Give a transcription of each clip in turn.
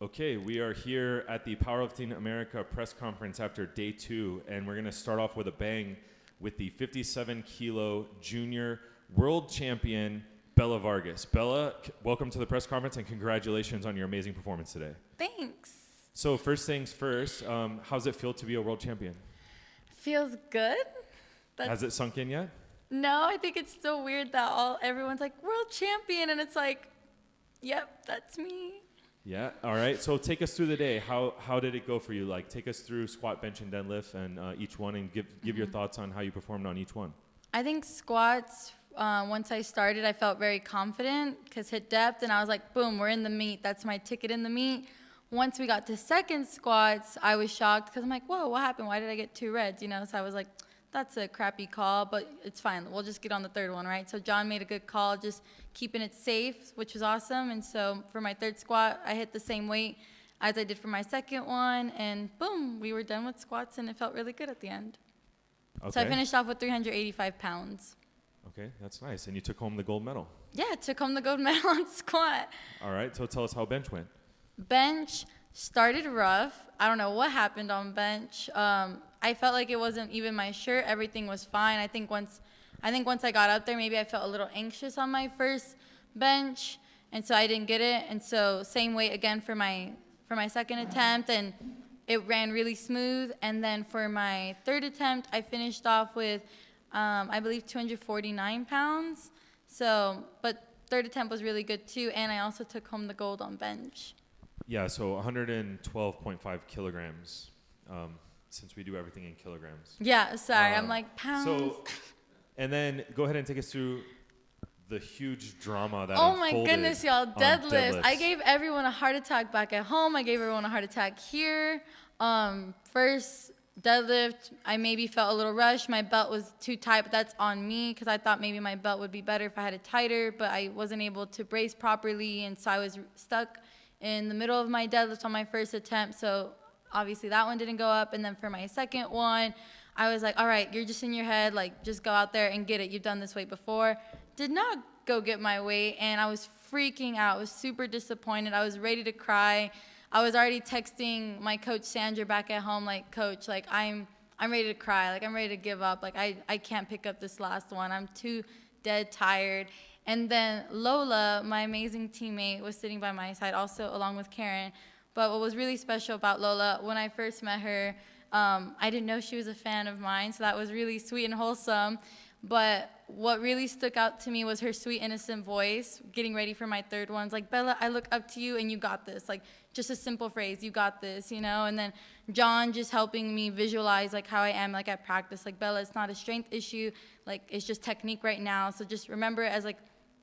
Okay, we are here at the Powerlifting America press conference after day 2, and we're going to start off with a bang with the 57 kilo junior world champion, Bella Vargas. Bella, welcome to the press conference and congratulations on your amazing performance today. Thanks. So first things first, how's it feel to be a world champion? Feels good. Has it sunk in yet? No, I think it's still weird that everyone's like world champion, and it's like, yep, that's me. Yeah. All right. So take us through the day. How did it go for you? Like, take us through squat, bench, and deadlift, and each one, and give your thoughts on how you performed on each one. I think squats. Once I started, I felt very confident because hit depth, and I was like, boom, we're in the meet. That's my ticket in the meet. Once we got to second squats, I was shocked because I'm like, whoa, what happened? Why did I get 2 reds? You know, so I was like, that's a crappy call, but it's fine. We'll just get on the third one, right? So John made a good call, just keeping it safe, which was awesome. And so for my third squat, I hit the same weight as I did for my second one, and boom, we were done with squats, and it felt really good at the end. Okay. So I finished off with 385 pounds. Okay, that's nice. And you took home the gold medal. Yeah, I took home the gold medal on squat. All right, so tell us how bench went. Bench started rough. I don't know what happened on bench. I felt like it wasn't even my shirt. Everything was fine. I think once I got up there, maybe I felt a little anxious on my first bench, and so I didn't get it. And so same weight again for my second attempt, and it ran really smooth. And then for my third attempt, I finished off with I believe 249 pounds. So, but third attempt was really good too, and I also took home the gold on bench. Yeah, so 112.5 kilograms, since we do everything in kilograms. Yeah, sorry, I'm like pounds. So, and then go ahead and take us through the huge drama that oh my goodness, y'all, deadlifts. I deadlifts. gave everyone a heart attack back at home. I gave everyone a heart attack here. First deadlift, I maybe felt a little rushed. My belt was too tight, but that's on me because I thought maybe my belt would be better if I had it tighter, but I wasn't able to brace properly, and so I was stuck in the middle of my deadlift on my first attempt. So obviously that one didn't go up. And then for my second one, I was like, all right, you're just in your head, like just go out there and get it. You've done this weight before. Did not go get my weight, and I was freaking out. I was super disappointed. I was ready to cry. I was already texting my coach Sandra back at home, like, coach, like I'm ready to cry. Like I'm ready to give up. Like I can't pick up this last one. I'm too dead tired. And then Lola, my amazing teammate, was sitting by my side also along with Karen. But what was really special about Lola, when I first met her, I didn't know she was a fan of mine, so that was really sweet and wholesome. But what really stuck out to me was her sweet, innocent voice, getting ready for my third one. It's like, Bella, I look up to you and you got this. Like, just a simple phrase, you got this, you know? And then John just helping me visualize, like, how I am, like, at practice. Like, Bella, it's not a strength issue. Like, it's just technique right now. So just remember it as,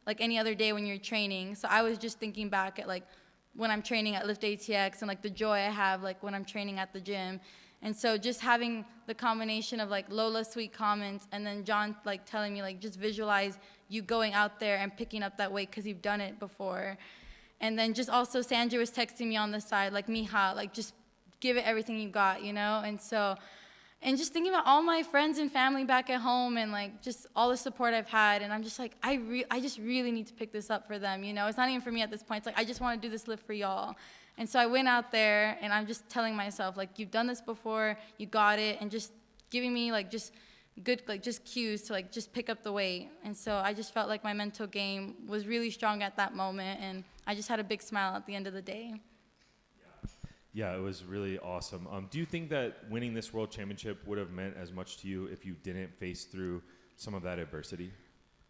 like any other day when you're training. So I was just thinking back at, like, when I'm training at Lift ATX and, like, the joy I have, like, when I'm training at the gym. And so just having the combination of, like, Lola's sweet comments and then John, like, telling me, like, just visualize you going out there and picking up that weight because you've done it before. And then just also Sandra was texting me on the side, like, mija, like, just give it everything you got, you know? And so, and just thinking about all my friends and family back at home and, like, just all the support I've had. And I'm just like, I just really need to pick this up for them, you know? It's not even for me at this point. It's like, I just want to do this lift for y'all. And so I went out there, and I'm just telling myself, like, you've done this before, you got it, and just giving me, like, just good, like, just cues to, like, just pick up the weight. And so I just felt like my mental game was really strong at that moment, and I just had a big smile at the end of the day. Yeah, it was really awesome. Do you think that winning this world championship would have meant as much to you if you didn't face through some of that adversity?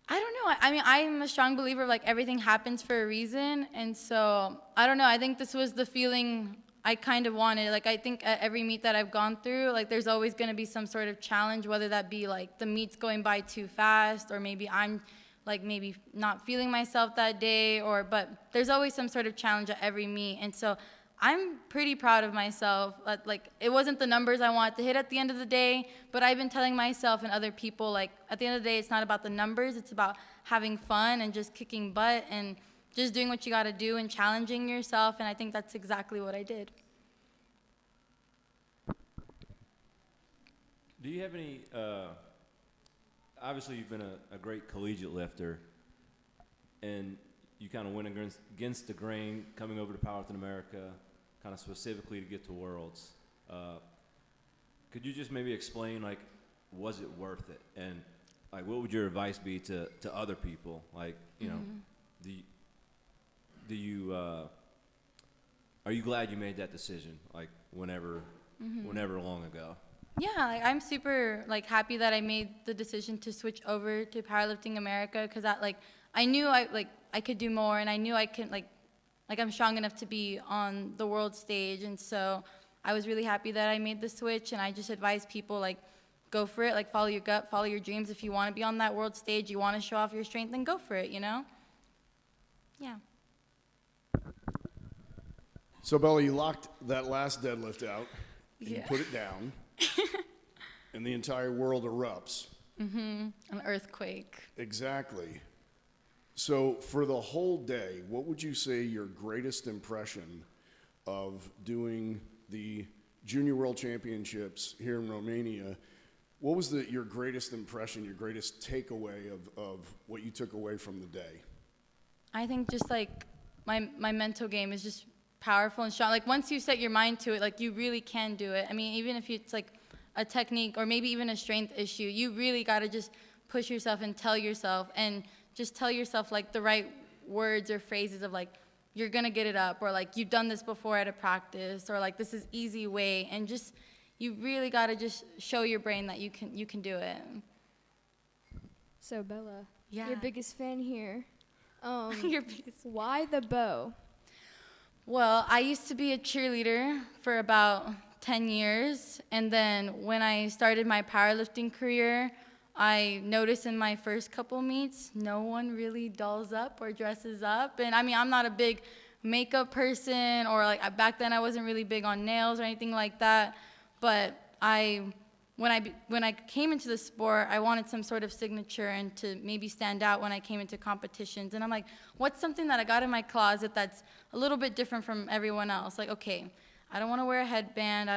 I don't know. I mean, I'm a strong believer of, like, everything happens for a reason. And so, I don't know. I think this was the feeling I kind of wanted. Like, I think at every meet that I've gone through, like, there's always going to be some sort of challenge, whether that be, like, the meet's going by too fast, or maybe I'm, like, maybe not feeling myself that day, but there's always some sort of challenge at every meet. And so I'm pretty proud of myself. Like, it wasn't the numbers I wanted to hit at the end of the day, but I've been telling myself and other people, like, at the end of the day, it's not about the numbers. It's about having fun and just kicking butt and just doing what you got to do and challenging yourself, and I think that's exactly what I did. Do you have any, obviously you've been a great collegiate lifter, and you kind of went against the grain coming over to Powerlifting America. kind of specifically to get to Worlds. Could you just maybe explain, like, was it worth it? And, like, what would your advice be to other people? Like, you know, do you, are you glad you made that decision, like, whenever long ago? Yeah, like I'm super like happy that I made the decision to switch over to Powerlifting America because I knew I could do more, and I knew I can like I'm strong enough to be on the world stage, and so I was really happy that I made the switch. And I just advise people like go for it, like follow your gut, follow your dreams. If you want to be on that world stage, you want to show off your strength, then go for it, you know? Yeah. So Bella, you locked that last deadlift out, and you Yeah. put it down, and the entire world erupts. An earthquake. Exactly. So for the whole day, what would you say your greatest impression of doing the Junior World Championships here in Romania? What was your greatest impression, your greatest takeaway of what you took away from the day? I think just like my mental game is just powerful and strong. Like once you set your mind to it, like you really can do it. I mean, even if it's like a technique or maybe even a strength issue, you really got to just push yourself and tell yourself like the right words or phrases of like, you're going to get it up, or like you've done this before at a practice, or like this is easy way. And just, you really got to just show your brain that you can do it. So Bella, Yeah. your biggest fan here. Your biggest. Why the bow? Well, I used to be a cheerleader for about 10 years. And then when I started my powerlifting career, I noticed in my first couple meets, no one really dolls up or dresses up. And I mean, I'm not a big makeup person, or like back then I wasn't really big on nails or anything like that. But when I came into the sport, I wanted some sort of signature and to maybe stand out when I came into competitions. And I'm like, what's something that I got in my closet that's a little bit different from everyone else? Like, okay, I don't want to wear a headband.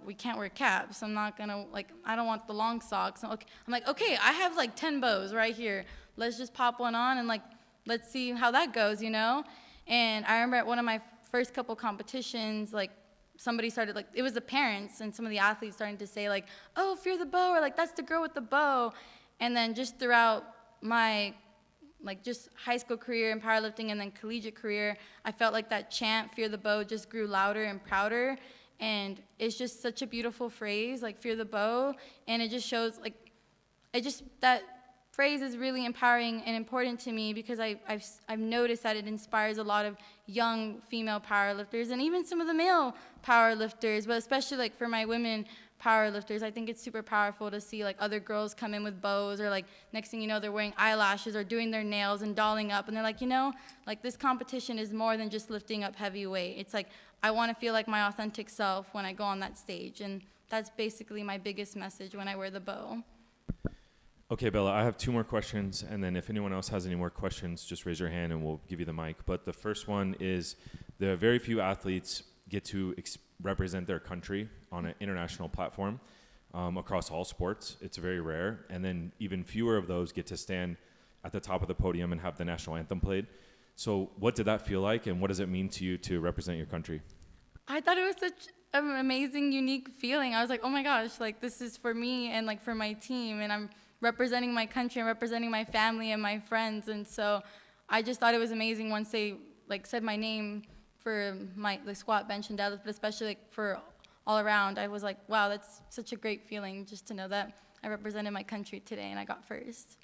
We can't wear caps. I'm not going to, like, I don't want the long socks. I'm like, okay, I have like 10 bows right here. Let's just pop one on and like, let's see how that goes, you know? And I remember at one of my first couple competitions, like, somebody started, like, it was the parents and some of the athletes starting to say, like, oh, fear the bow, or like, that's the girl with the bow. And then just throughout my, like, just high school career in powerlifting and then collegiate career, I felt like that chant, fear the bow, just grew louder and prouder. And it's just such a beautiful phrase, like, fear the bow. And it just shows, like, that phrase is really empowering and important to me because I've noticed that it inspires a lot of young female powerlifters and even some of the male powerlifters, but especially like for my women powerlifters, I think it's super powerful to see like other girls come in with bows, or like next thing you know they're wearing eyelashes or doing their nails and dolling up, and they're like, you know, like this competition is more than just lifting up heavy weight. It's like I want to feel like my authentic self when I go on that stage, and that's basically my biggest message when I wear the bow. Okay, Bella, I have 2 more questions, and then if anyone else has any more questions, just raise your hand and we'll give you the mic. But the first one is, there are very few athletes get to represent their country on an international platform across all sports. It's very rare. And then even fewer of those get to stand at the top of the podium and have the national anthem played. So what did that feel like, and what does it mean to you to represent your country? I thought it was such an amazing, unique feeling. I was like, oh my gosh, like this is for me and like for my team, and I'm representing my country and representing my family and my friends. And so I just thought it was amazing once they like said my name for my the squat, bench, and deadlift, but especially like for all around. I was like, wow, that's such a great feeling just to know that I represented my country today and I got first.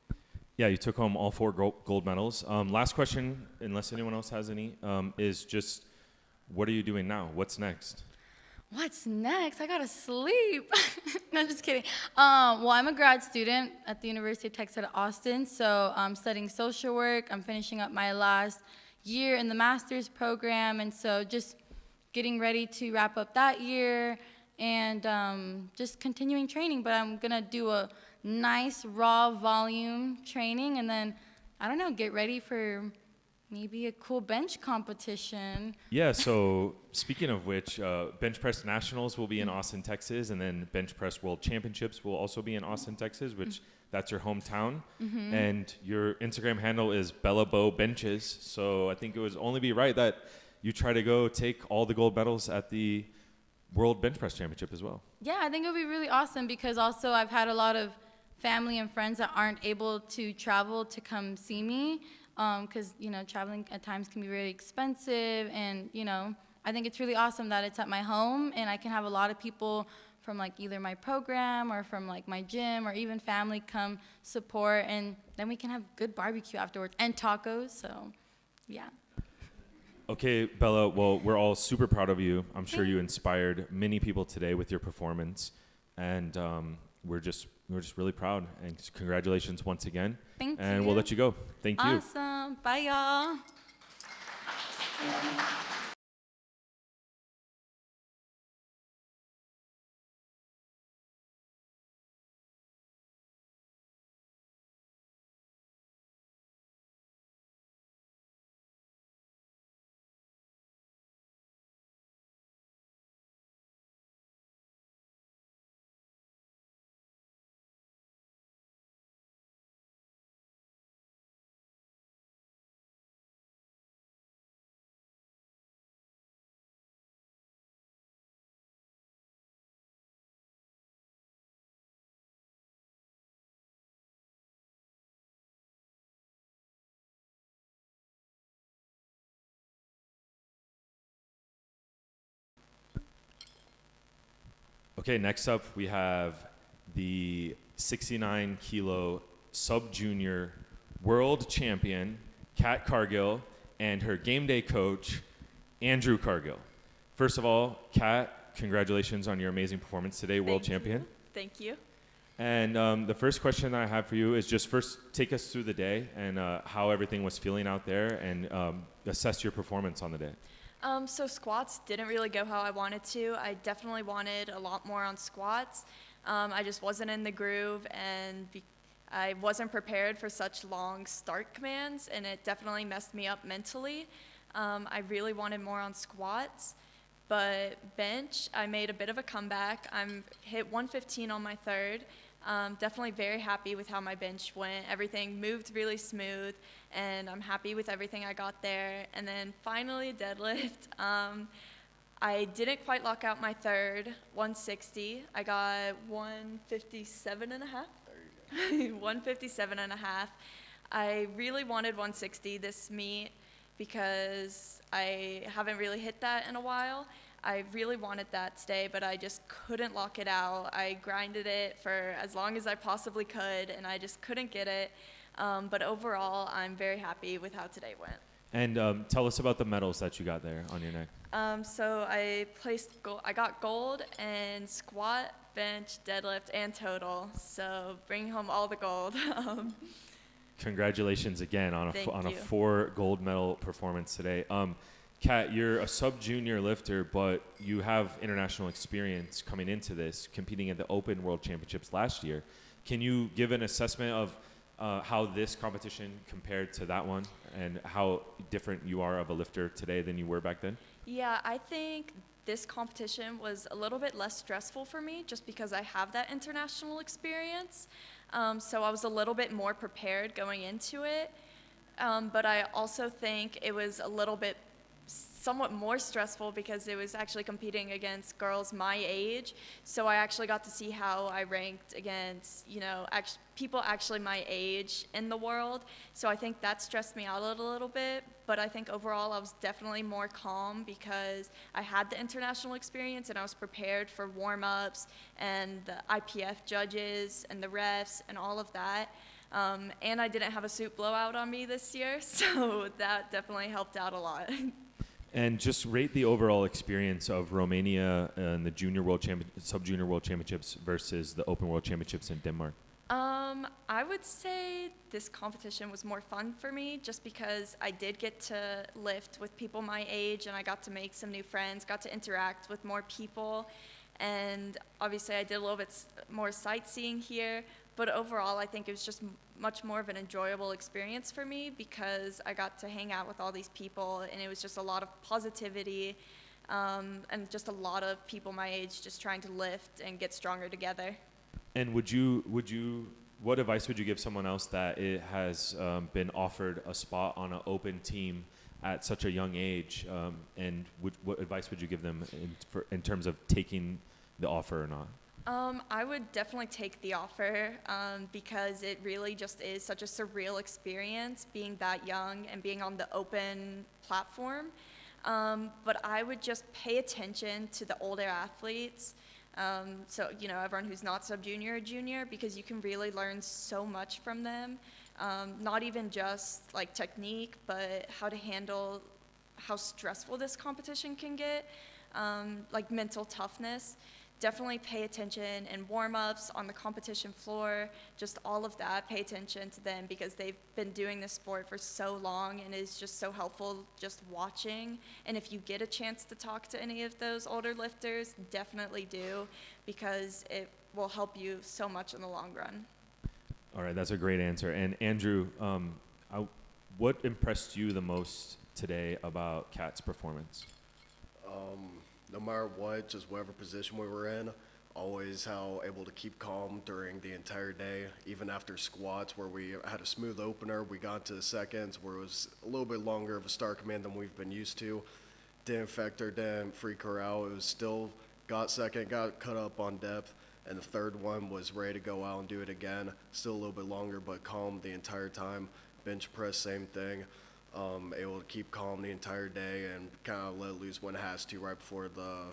Yeah, you took home all 4 gold medals. Last question, unless anyone else has any, is just, what are you doing now? What's next? What's next? I gotta sleep. No, just kidding. Well, I'm a grad student at the University of Texas at Austin, so I'm studying social work. I'm finishing up my last year in the master's program, and so just getting ready to wrap up that year and just continuing training. But I'm gonna do a nice raw volume training, and then I don't know, get ready for maybe a cool bench competition. Yeah, so speaking of which, Bench Press Nationals will be in Austin, Texas, and then Bench Press World Championships will also be in Austin, Texas, which that's your hometown. And your Instagram handle is Bella Bow Benches, so I think it would only be right that you try to go take all the gold medals at the World Bench Press Championship as well. Yeah, I think it would be really awesome because also I've had a lot of family and friends that aren't able to travel to come see me because, you know, traveling at times can be really expensive. And, you know, I think it's really awesome that it's at my home and I can have a lot of people from like either my program or from like my gym or even family come support, and then we can have good barbecue afterwards and tacos. So, yeah. Okay, Bella, well, we're all super proud of you. I'm sure Thank you you. inspired many people today with your performance, and we're just really proud. And congratulations once again. Thank and you. we'll let you go. Thank you. Awesome. Bye, y'all. Okay, next up we have the 69 kilo sub-junior world champion, Kat Cargill, and her game day coach, Andrew Cargill. First of all, Kat, congratulations on your amazing performance today, world champion. Thank you. And the first question that I have for you is just first take us through the day and how everything was feeling out there and assess your performance on the day. So squats didn't really go how I wanted to. I definitely wanted a lot more on squats. I just wasn't in the groove, and I wasn't prepared for such long start commands, and it definitely messed me up mentally. I really wanted more on squats, but bench, I made a bit of a comeback. I'm hit 115 on my third. Definitely very happy with how my bench went. Everything moved really smooth, and I'm happy with everything I got there. And then finally, deadlift. I didn't quite lock out my third, 160. I got 157 and a half. 157 and a half. I really wanted 160 this meet because I haven't really hit that in a while. I really wanted that today, but I just couldn't lock it out. I grinded it for as long as I possibly could, and I just couldn't get it. But overall, I'm very happy with how today went. And tell us about the medals that you got there on your neck. So I placed gold. I got gold in squat, bench, deadlift, and total. So bringing home all the gold. Congratulations again on Thank a you. 4 gold medal performance today. Kat, you're a sub-junior lifter, but you have international experience coming into this, competing at the Open World Championships last year. Can you give an assessment of how this competition compared to that one and how different you are of a lifter today than you were back then? Yeah, I think this competition was a little bit less stressful for me just because I have that international experience. So I was a little bit more prepared going into it. But I also think it was a little bit somewhat more stressful because it was actually competing against girls my age. So I actually got to see how I ranked against, people actually my age in the world. So I think that stressed me out a little bit. But I think overall I was definitely more calm because I had the international experience and I was prepared for warm-ups and the IPF judges and the refs and all of that. And I didn't have a suit blowout on me this year, so that definitely helped out a lot. And just rate the overall experience of Romania and the sub-junior world championships versus the Open World Championships in Denmark. I would say this competition was more fun for me just because I did get to lift with people my age and I got to make some new friends, got to interact with more people, and obviously I did a little bit more sightseeing here, but overall I think it was just much more of an enjoyable experience for me because I got to hang out with all these people and it was just a lot of positivity and just a lot of people my age just trying to lift and get stronger together. And what advice would you give someone else that it has been offered a spot on an open team at such a young age, and what advice would you give them in terms of taking the offer or not? I would definitely take the offer because it really just is such a surreal experience being that young and being on the open platform. But I would just pay attention to the older athletes. So, everyone who's not sub-junior or junior, because you can really learn so much from them. Not even just like technique, but how to handle how stressful this competition can get, like mental toughness. Definitely pay attention in warm-ups, on the competition floor, just all of that. Pay attention to them because they've been doing this sport for so long and it's just so helpful just watching. And if you get a chance to talk to any of those older lifters, definitely do, because it will help you so much in the long run. All right, that's a great answer. And Andrew, what impressed you the most today about Kat's performance? No matter what, just whatever position we were in, always how able to keep calm during the entire day, even after squats where we had a smooth opener, we got to the seconds where it was a little bit longer of a start command than we've been used to. Didn't affect her, didn't freak her out. It was still got second, got cut up on depth, and the third one was ready to go out and do it again. Still a little bit longer, but calm the entire time. Bench press, same thing. Able to keep calm the entire day and kind of let loose when it has to right before the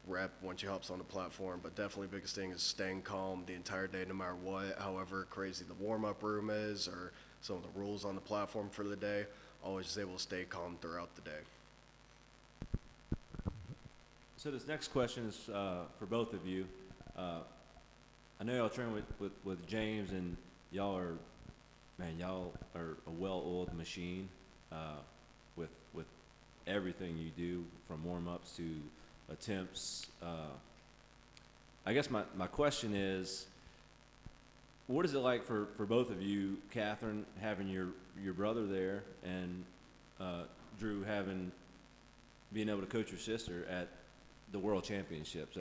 rep when she hops on the platform. But definitely biggest thing is staying calm the entire day no matter what, however crazy the warm-up room is or some of the rules on the platform for the day. Always just able to stay calm throughout the day. So this next question is for both of you. I know y'all train with James, and y'all are a well-oiled machine with everything you do, from warm-ups to attempts. I guess my question is, what is it like for both of you, Catherine, having your brother there, and Drew being able to coach your sister at the World Championships?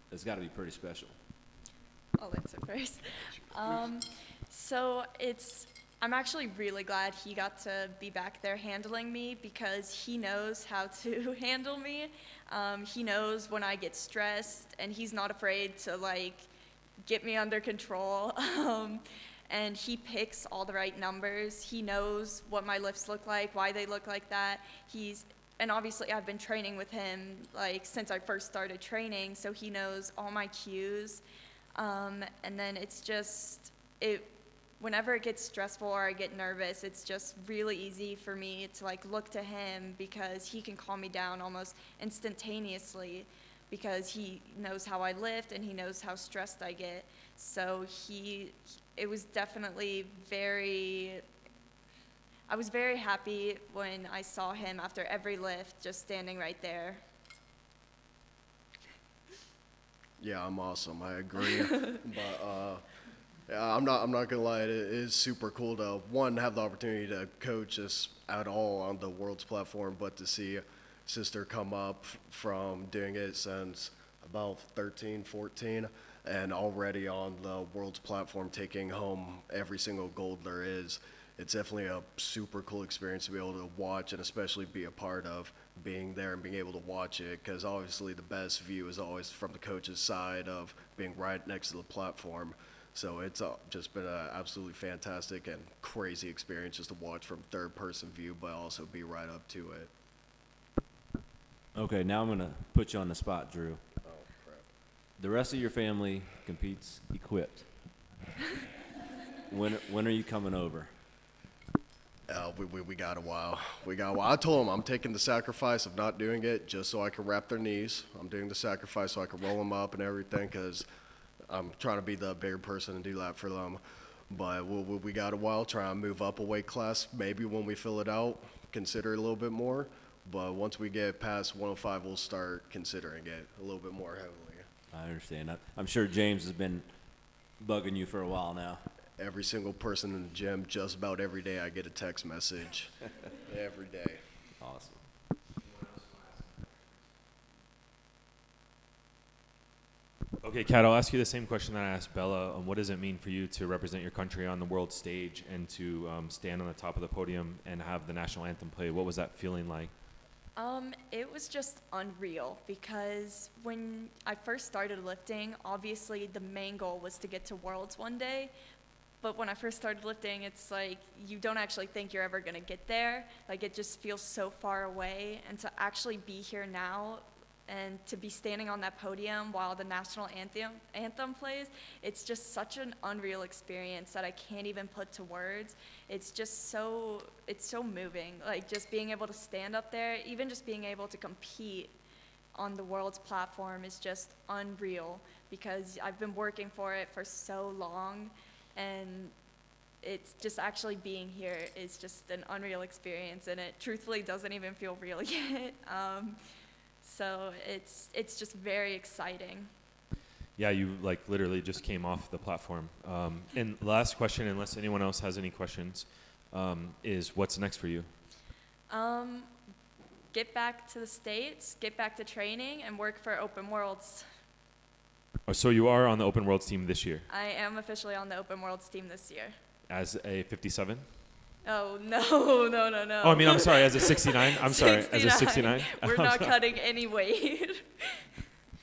That's got to be pretty special. I'll answer first. So I'm actually really glad he got to be back there handling me, because he knows how to handle me. He knows when I get stressed, and he's not afraid to get me under control. And he picks all the right numbers. He knows what my lifts look like, why they look like that. And obviously I've been training with him since I first started training, so he knows all my cues. And then it's just, whenever it gets stressful or I get nervous, it's just really easy for me to look to him, because he can calm me down almost instantaneously, because he knows how I lift and he knows how stressed I get. So it was definitely I was very happy when I saw him after every lift, just standing right there. Yeah, I'm awesome. I agree. But yeah, I'm not gonna lie. It is super cool to have the opportunity to coach us at all on the World's platform, but to see sister come up from doing it since about 13, 14, and already on the World's platform taking home every single gold there is. It's definitely a super cool experience to be able to watch, and especially be a part of being there and being able to watch it, because obviously the best view is always from the coach's side of being right next to the platform. So it's just been an absolutely fantastic and crazy experience just to watch from third-person view, but also be right up to it. Okay, now I'm going to put you on the spot, Drew. Oh, crap. The rest of your family competes equipped. When are you coming over? We got a while. I told them I'm taking the sacrifice of not doing it just so I can wrap their knees. I'm doing the sacrifice so I can roll them up and everything, because I'm trying to be the bigger person and do that for them. But we got a while, trying to move up a weight class. Maybe when we fill it out, consider it a little bit more. But once we get past 105, we'll start considering it a little bit more heavily. I understand. I'm sure James has been bugging you for a while now. Every single person in the gym, just about every day, I get a text message. Every day. Awesome. Okay, Kat, I'll ask you the same question that I asked Bella. What does it mean for you to represent your country on the world stage and to stand on the top of the podium and have the national anthem play? What was that feeling like? It was just unreal because when I first started lifting, obviously the main goal was to get to Worlds one day. But when I first started lifting, it's like you don't actually think you're ever going to get there. Like it just feels so far away. And to actually be here now and to be standing on that podium while the national anthem plays, it's just such an unreal experience that I can't even put to words. It's so moving. Like just being able to stand up there, even just being able to compete on the world's platform is just unreal because I've been working for it for so long, and it's just actually being here is just an unreal experience, and it truthfully doesn't even feel real yet. So it's just very exciting. Yeah, you like literally just came off the platform. And last question, unless anyone else has any questions, is what's next for you? Get back to the States, get back to training, and work for Open Worlds. Oh, so you are on the Open Worlds team this year I am officially on the Open Worlds team this year. as a 57? Oh, no. Oh, I mean, I'm sorry, as a 69? I'm sorry, as a 69? We're not cutting any weight.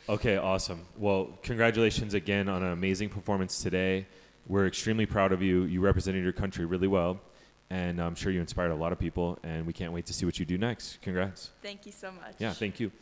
Okay, awesome. Well, congratulations again on an amazing performance today. We're extremely proud of you. You represented your country really well, and I'm sure you inspired a lot of people, and we can't wait to see what you do next. Congrats. Thank you so much. Yeah, thank you.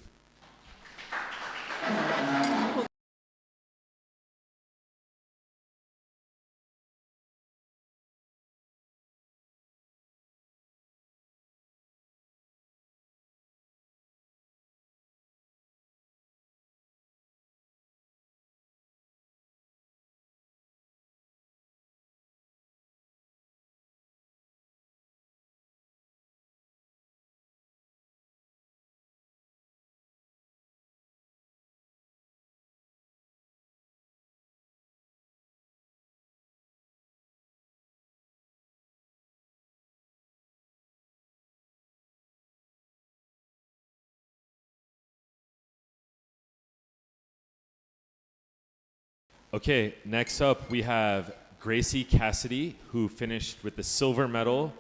Okay, next up we have Gracie Cassidy, who finished with the silver medal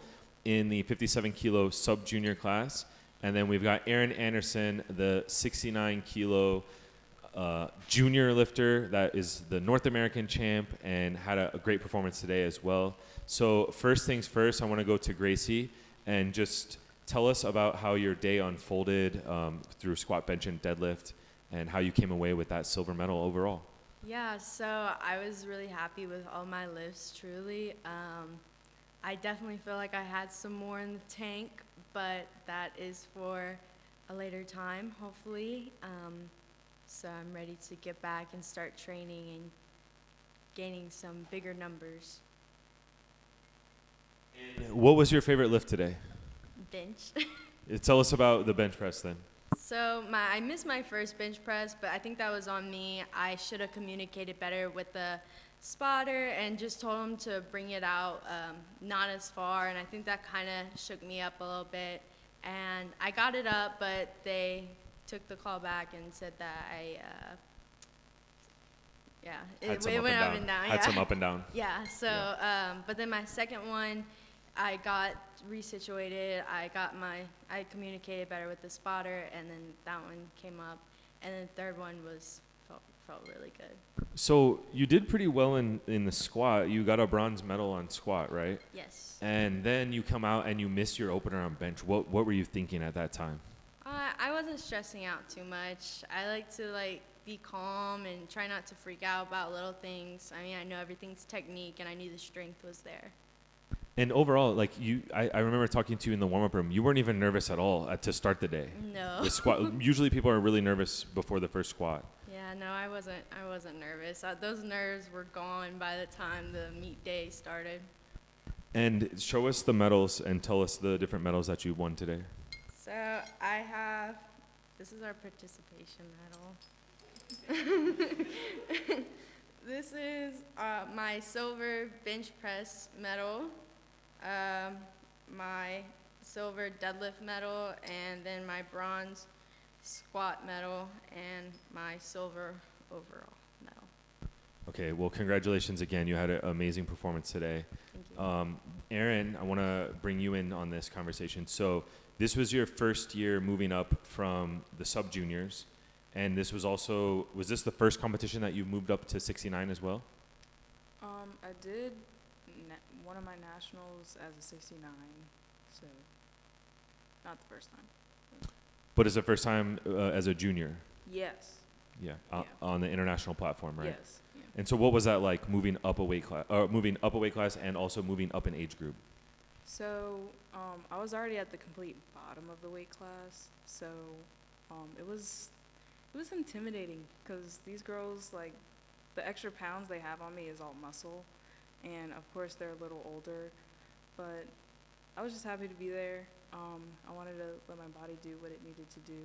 in the 57 kilo sub junior class. And then we've got Aaron Anderson, the 69 kilo junior lifter that is the North American champ and had a great performance today as well. So first things first, I want to go to Gracie and just tell us about how your day unfolded through squat, bench, and deadlift, and how you came away with that silver medal overall. Yeah, so I was really happy with all my lifts, truly. I definitely feel like I had some more in the tank, but that is for a later time, hopefully. So I'm ready to get back and start training and gaining some bigger numbers. What was your favorite lift today? Bench. Tell us about the bench press then. So I missed my first bench press, but I think that was on me. I should have communicated better with the spotter and just told him to bring it out not as far, and I think that kind of shook me up a little bit. And I got it up, but they took the call back and said that it went up and down. Had some up and down. Yeah, so, but then my second one, I got resituated, I communicated better with the spotter, and then that one came up, and then the third one felt really good. So you did pretty well in the squat. You got a bronze medal on squat, right? Yes. And then you come out and you miss your opener on bench. What were you thinking at that time? I wasn't stressing out too much. I like to be calm and try not to freak out about little things. I mean, I know everything's technique, and I knew the strength was there. And overall, I remember talking to you in the warm-up room. You weren't even nervous at all to start the day. No. The squat. Usually, people are really nervous before the first squat. Yeah, no, I wasn't nervous. Those nerves were gone by the time the meet day started. And show us the medals and tell us the different medals that you won today. So this is our participation medal. This is my silver bench press medal, my silver deadlift medal, and then my bronze squat medal, and my silver overall medal. Okay, well, congratulations again. You had an amazing performance today. Thank you. Aaron, I want to bring you in on this conversation. So this was your first year moving up from the sub-juniors, and this was also, was this the first competition that you moved up to 69 as well? I did one of my nationals as a 69, so not the first time. But it's the first time as a junior? Yes. Yeah, Yeah. on the international platform, right? Yes. Yeah. And so what was that like moving up a weight class, and also moving up an age group? So I was already at the complete bottom of the weight class, so it was intimidating because these girls, like, the extra pounds they have on me is all muscle, and of course they're a little older, but I was just happy to be there. I wanted to let my body do what it needed to do,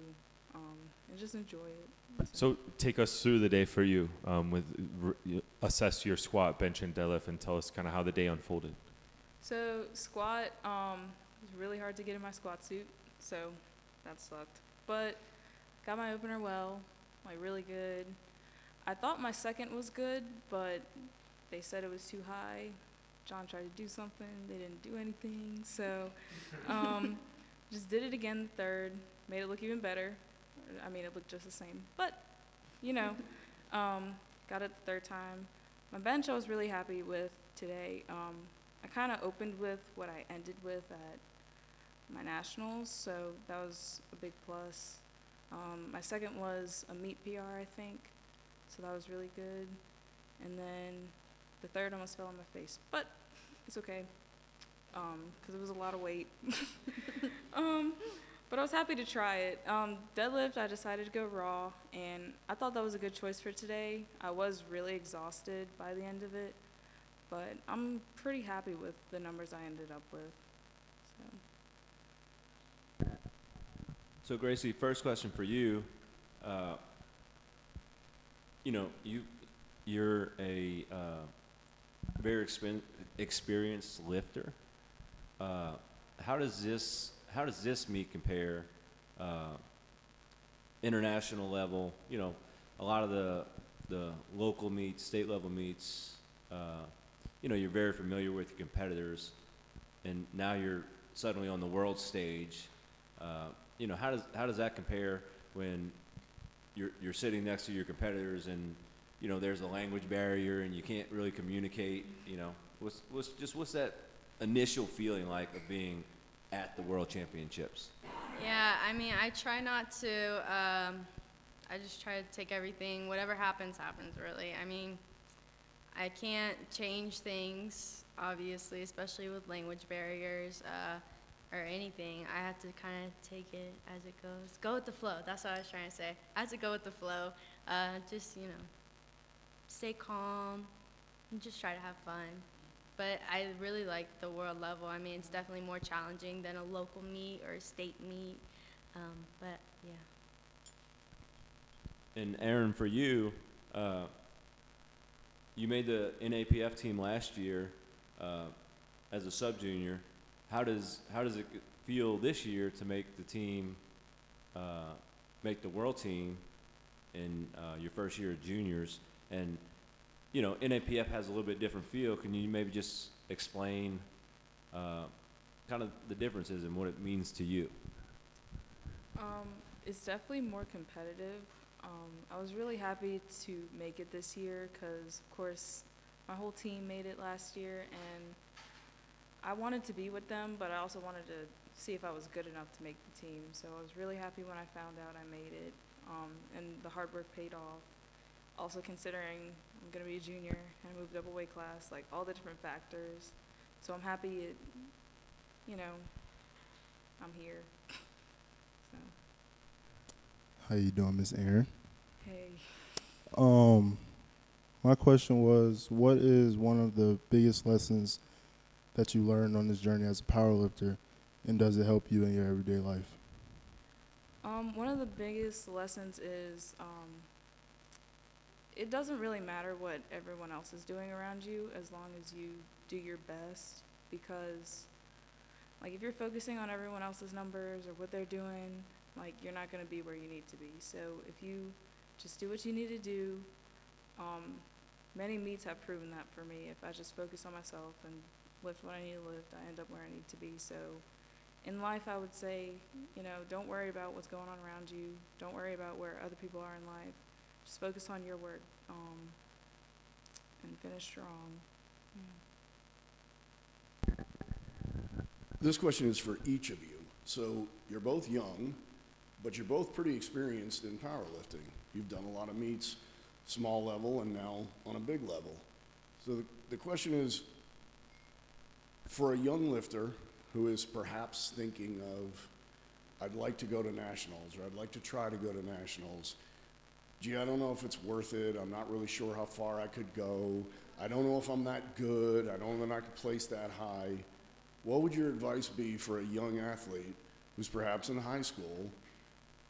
and just enjoy it. So take us through the day for you, assess your squat, bench, and deadlift, and tell us kind of how the day unfolded. So squat, it was really hard to get in my squat suit, so that sucked. But got my opener well, like really good. I thought my second was good, but they said it was too high. John tried to do something, they didn't do anything, so just did it again the third, made it look even better. I mean, it looked just the same, but you know, got it the third time. My bench I was really happy with today. I kind of opened with what I ended with at my nationals, so that was a big plus. My second was a meet PR, I think, so that was really good. And then the third almost fell on my face, but it's okay, because it was a lot of weight. But I was happy to try it. Deadlift, I decided to go raw, and I thought that was a good choice for today. I was really exhausted by the end of it, but I'm pretty happy with the numbers I ended up with. So Gracie, first question for you. You know, you're a very experienced lifter. How does this meet compare international level? You know, a lot of the local meets, state level meets. You know, you're very familiar with your competitors, and now you're suddenly on the world stage. You know, how does that compare when you're sitting next to your competitors, and you know there's a language barrier and you can't really communicate? You know, what's that initial feeling like of being at the World Championships? Yeah, I mean, I try not to. I just try to take everything. Whatever happens, happens. Really. I mean, I can't change things, obviously, especially with language barriers. Or anything. I have to kind of take it as it goes. Go with the flow. That's what I was trying to say. I have to go with the flow. Just, you know, stay calm and just try to have fun. But I really like the world level. I mean, it's definitely more challenging than a local meet or a state meet. But, yeah. And Aaron, for you, you made the NAPF team last year as a sub-junior. How does it feel this year to make the team, make the world team in your first year of juniors? And you know, NAPF has a little bit different feel. Can you maybe just explain kind of the differences and what it means to you? It's definitely more competitive. I was really happy to make it this year because, of course, my whole team made it last year, and I wanted to be with them, but I also wanted to see if I was good enough to make the team. So I was really happy when I found out I made it, and the hard work paid off. Also considering I'm going to be a junior and I moved up a weight class, like all the different factors. So I'm happy you know, I'm here. So. How you doing, Miss Aaron? Hey. My question was, what is one of the biggest lessons that you learned on this journey as a powerlifter, and does it help you in your everyday life? One of the biggest lessons is it doesn't really matter what everyone else is doing around you as long as you do your best, because like if you're focusing on everyone else's numbers or what they're doing, like you're not going to be where you need to be. So if you just do what you need to do, many meets have proven that for me. If I just focus on myself and lift what I need to lift, I end up where I need to be. So in life, I would say, don't worry about what's going on around you. Don't worry about where other people are in life. Just focus on your work, and finish strong. This question is for each of you. So you're both young, but you're both pretty experienced in powerlifting. You've done a lot of meets, small level and now on a big level. So the question is, for a young lifter who is perhaps thinking of, I'd like to go to nationals, or I'd like to try to go to nationals. Gee, I don't know if it's worth it. I'm not really sure how far I could go. I don't know if I'm that good. I don't know if I could place that high. What would your advice be for a young athlete who's perhaps in high school,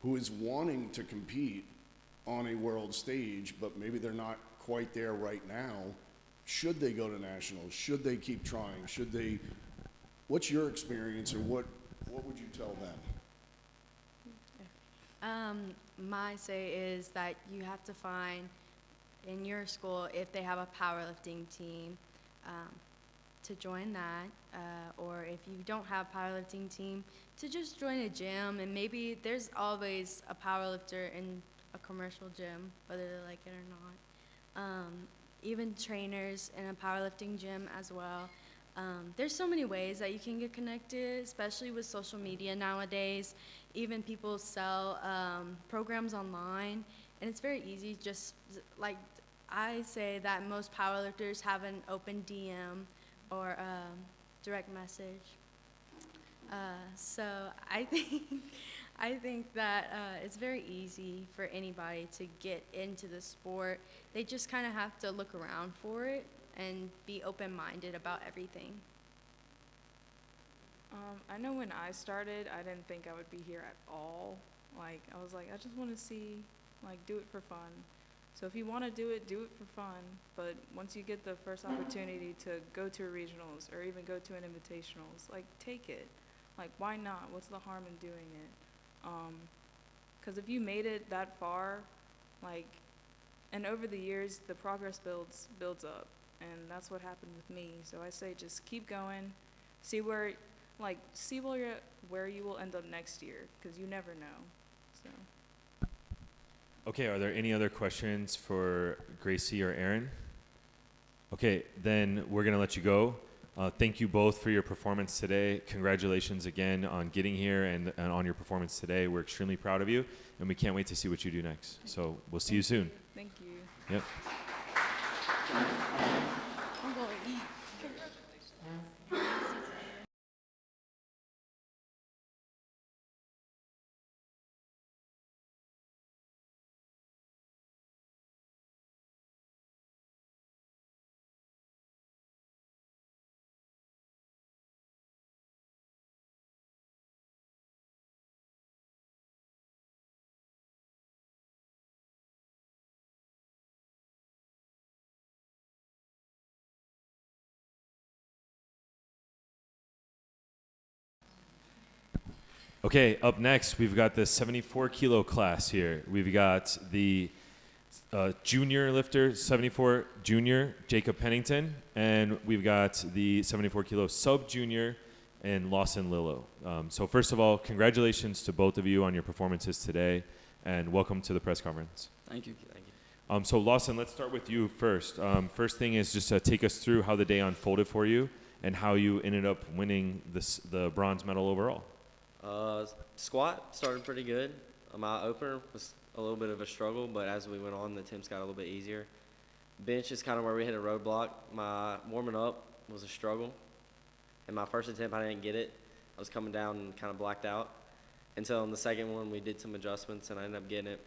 who is wanting to compete on a world stage, but maybe they're not quite there right now? Should they go to nationals? Should they keep trying? Should they? What's your experience, or what would you tell them? My say is that you have to find in your school, if they have a powerlifting team, to join that, or if you don't have a powerlifting team, to just join a gym. And maybe there's always a powerlifter in a commercial gym, whether they like it or not. Even trainers in a powerlifting gym as well. There's so many ways that you can get connected, especially with social media nowadays. Even people sell programs online, and it's very easy. Just like I say that most powerlifters have an open DM or direct message. So I think that it's very easy for anybody to get into the sport. They just kind of have to look around for it and be open-minded about everything. I know when I started, I didn't think I would be here at all. Like, I was like, I just want to see, do it for fun. So if you want to do it for fun. But once you get the first opportunity to go to a regionals or even go to an invitationals, take it. Why not? What's the harm in doing it? Because if you made it that far, and over the years, the progress builds up. And that's what happened with me. So I say just keep going, see where you will end up next year, because you never know. So. Okay, are there any other questions for Gracie or Aaron? Okay, then we're gonna let you go. Thank you both for your performance today. Congratulations again on getting here and on your performance today. We're extremely proud of you, and we can't wait to see what you do next. So we'll see you soon. Thank you. Yep. Okay, up next, we've got the 74 kilo class here. We've got the junior lifter, 74 junior, Jacob Pennington, and we've got the 74 kilo sub junior and Lawson Lillo. So first of all, congratulations to both of you on your performances today, and welcome to the press conference. Thank you. So Lawson, let's start with you first. First thing is just take us through how the day unfolded for you and how you ended up winning the bronze medal overall. Squat started pretty good. My opener was a little bit of a struggle, but as we went on, the attempts got a little bit easier. Bench is kind of where we hit a roadblock. My warming up was a struggle. And my first attempt, I didn't get it. I was coming down and kind of blacked out. Until on the second one, we did some adjustments, and I ended up getting it.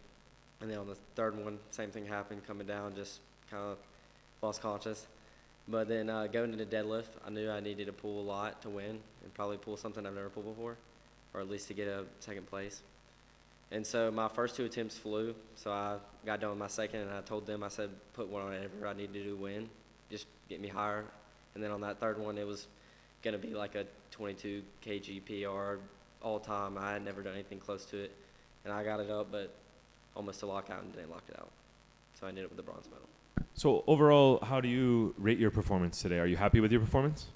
And then on the third one, same thing happened, coming down, just kind of lost conscious. But then going into deadlift, I knew I needed to pull a lot to win and probably pull something I've never pulled before, or at least to get a second place. And so my first two attempts flew, so I got done with my second, and I told them, I said, put one on whatever I need to do to win, just get me higher. And then on that third one, it was going to be like a 22 kg PR all time. I had never done anything close to it, and I got it up, but almost to lockout and didn't lock it out. So I ended up with the bronze medal. So overall, how do you rate your performance today? Are you happy with your performance?